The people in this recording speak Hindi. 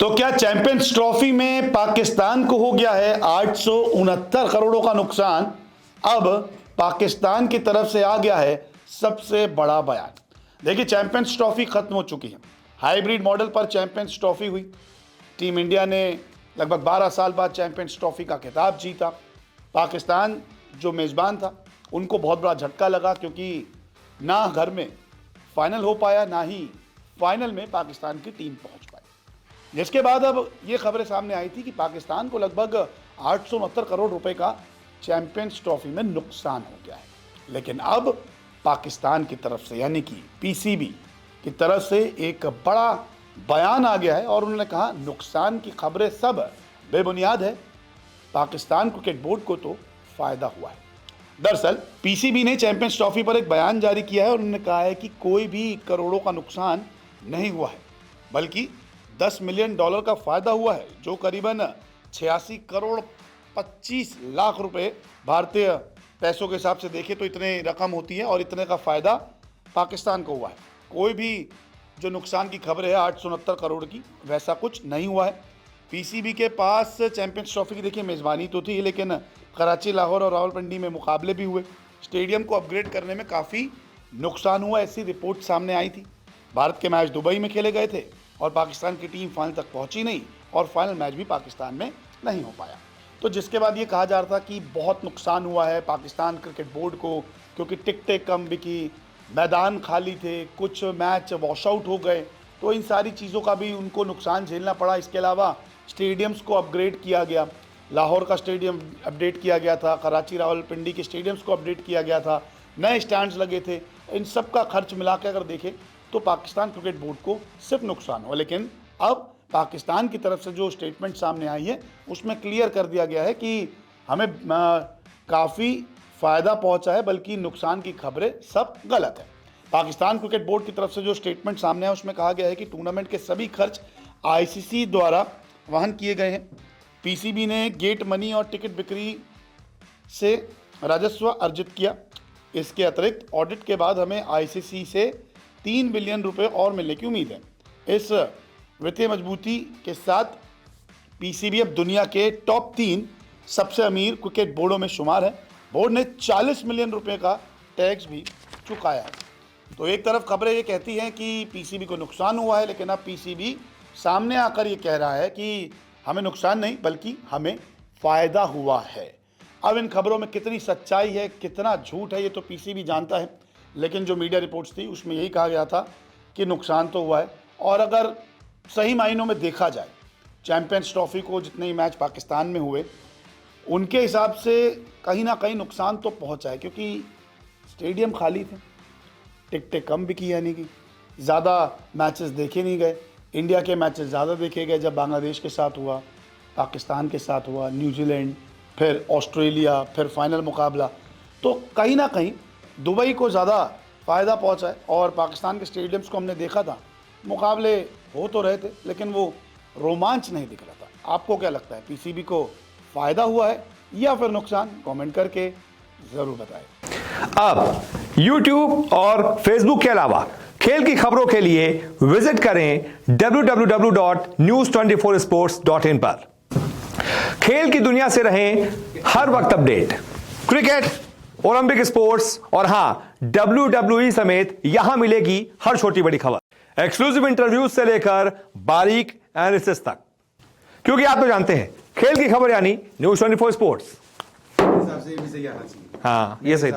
तो क्या चैंपियंस ट्रॉफी में पाकिस्तान को हो गया है 869 करोड़ों का नुकसान। अब पाकिस्तान की तरफ से आ गया है सबसे बड़ा बयान। देखिए, चैंपियंस ट्रॉफी खत्म हो चुकी है। हाइब्रिड मॉडल पर चैंपियंस ट्रॉफी हुई। टीम इंडिया ने लगभग 12 साल बाद चैंपियंस ट्रॉफी का खिताब जीता। पाकिस्तान जो मेज़बान था उनको बहुत बड़ा झटका लगा, क्योंकि ना घर में फाइनल हो पाया, ना ही फाइनल में पाकिस्तान की टीम पहुंच पाई। जिसके बाद अब ये खबरें सामने आई थी कि पाकिस्तान को लगभग 869 करोड़ रुपए का चैंपियंस ट्रॉफी में नुकसान हो गया है। लेकिन अब पाकिस्तान की तरफ से, यानी कि पीसीबी की तरफ से एक बड़ा बयान आ गया है और उन्होंने कहा नुकसान की खबरें सब बेबुनियाद है, पाकिस्तान क्रिकेट बोर्ड को तो फायदा हुआ है। दरअसल पीसीबी ने चैंपियंस ट्रॉफी पर एक बयान जारी किया है और उन्होंने कहा है कि कोई भी करोड़ों का नुकसान नहीं हुआ है, बल्कि $10 मिलियन का फायदा हुआ है, जो करीबन 86 करोड़ 25 लाख रुपए भारतीय पैसों के हिसाब से देखें तो इतने रकम होती है और इतने का फायदा पाकिस्तान को हुआ है। कोई भी जो नुकसान की खबर है 869 करोड़ की, वैसा कुछ नहीं हुआ है। पीसीबी के पास चैंपियंस ट्रॉफी की देखिए मेज़बानी तो थी, लेकिन कराची, लाहौर और रावलपिंडी में मुकाबले भी हुए। स्टेडियम को अपग्रेड करने में काफ़ी नुकसान हुआ, ऐसी रिपोर्ट सामने आई थी। भारत के मैच दुबई में खेले गए थे और पाकिस्तान की टीम फाइनल तक पहुंची नहीं और फाइनल मैच भी पाकिस्तान में नहीं हो पाया। तो जिसके बाद ये कहा जा रहा था कि बहुत नुकसान हुआ है पाकिस्तान क्रिकेट बोर्ड को, क्योंकि टिकटें कम बिकी, मैदान खाली थे, कुछ मैच वॉश आउट हो गए, तो इन सारी चीज़ों का भी उनको नुकसान झेलना पड़ा। इसके अलावा स्टेडियम्स को अपग्रेड किया गया, लाहौर का स्टेडियम अपडेट किया गया था, कराची, रावलपिंडी के स्टेडियम्स को अपडेट किया गया था, नए स्टैंड्स लगे थे। इन सब का खर्च मिला के अगर देखें तो पाकिस्तान क्रिकेट बोर्ड को सिर्फ नुकसान हुआ। लेकिन अब पाकिस्तान की तरफ से जो स्टेटमेंट सामने आई है उसमें क्लियर कर दिया गया है कि हमें काफ़ी फ़ायदा पहुंचा है, बल्कि नुकसान की खबरें सब गलत है। पाकिस्तान क्रिकेट बोर्ड की तरफ से जो स्टेटमेंट सामने है उसमें कहा गया है कि टूर्नामेंट के सभी खर्च आईसीसी द्वारा वहन किए गए हैं। पीसीबी ने गेट मनी और टिकट बिक्री से राजस्व अर्जित किया। इसके अतिरिक्त ऑडिट के बाद हमें आईसीसी से 3 बिलियन रुपए और मिलने की उम्मीद है। इस वित्तीय मजबूती के साथ पीसीबी अब दुनिया के टॉप 3 सबसे अमीर क्रिकेट बोर्डों में शुमार है। बोर्ड ने 40 मिलियन रुपए का टैक्स भी चुकाया है। तो एक तरफ खबरें ये कहती हैं कि पीसीबी को नुकसान हुआ है, लेकिन अब पीसीबी सामने आकर ये कह रहा है कि हमें नुकसान नहीं बल्कि हमें फ़ायदा हुआ है। अब इन खबरों में कितनी सच्चाई है, कितना झूठ है, ये तो पीसीबी जानता है, लेकिन जो मीडिया रिपोर्ट्स थी उसमें यही कहा गया था कि नुकसान तो हुआ है। और अगर सही मायनों में देखा जाए चैंपियंस ट्रॉफी को, जितने ही मैच पाकिस्तान में हुए उनके हिसाब से कहीं ना कहीं नुकसान तो पहुंचा है, क्योंकि स्टेडियम खाली थे, टिकटें कम बिकी, यानी कि ज़्यादा मैचेस देखे नहीं गए। इंडिया के मैचेस ज़्यादा देखे गए जब बांग्लादेश के साथ हुआ, पाकिस्तान के साथ हुआ, न्यूजीलैंड, फिर ऑस्ट्रेलिया, फिर फाइनल मुकाबला। तो कहीं ना कहीं दुबई को ज़्यादा फ़ायदा पहुंचा है। और पाकिस्तान के स्टेडियम्स को हमने देखा था, मुकाबले हो तो रहे थे लेकिन वो रोमांच नहीं दिख रहा था। आपको क्या लगता है, पीसीबी को फ़ायदा हुआ है या फिर नुकसान? कमेंट करके ज़रूर बताएं। अब YouTube और Facebook के अलावा खेल की खबरों के लिए विजिट करें www.news24sports.in पर। खेल की दुनिया से रहें हर वक्त अपडेट। क्रिकेट, ओलंपिक स्पोर्ट्स और हां, WWE समेत यहां मिलेगी हर छोटी बड़ी खबर, एक्सक्लूसिव इंटरव्यूज से लेकर बारीक एनालिसिस तक, क्योंकि आप तो जानते हैं खेल की खबर यानी न्यूज़ 24 स्पोर्ट्स। हाँ, ये सही।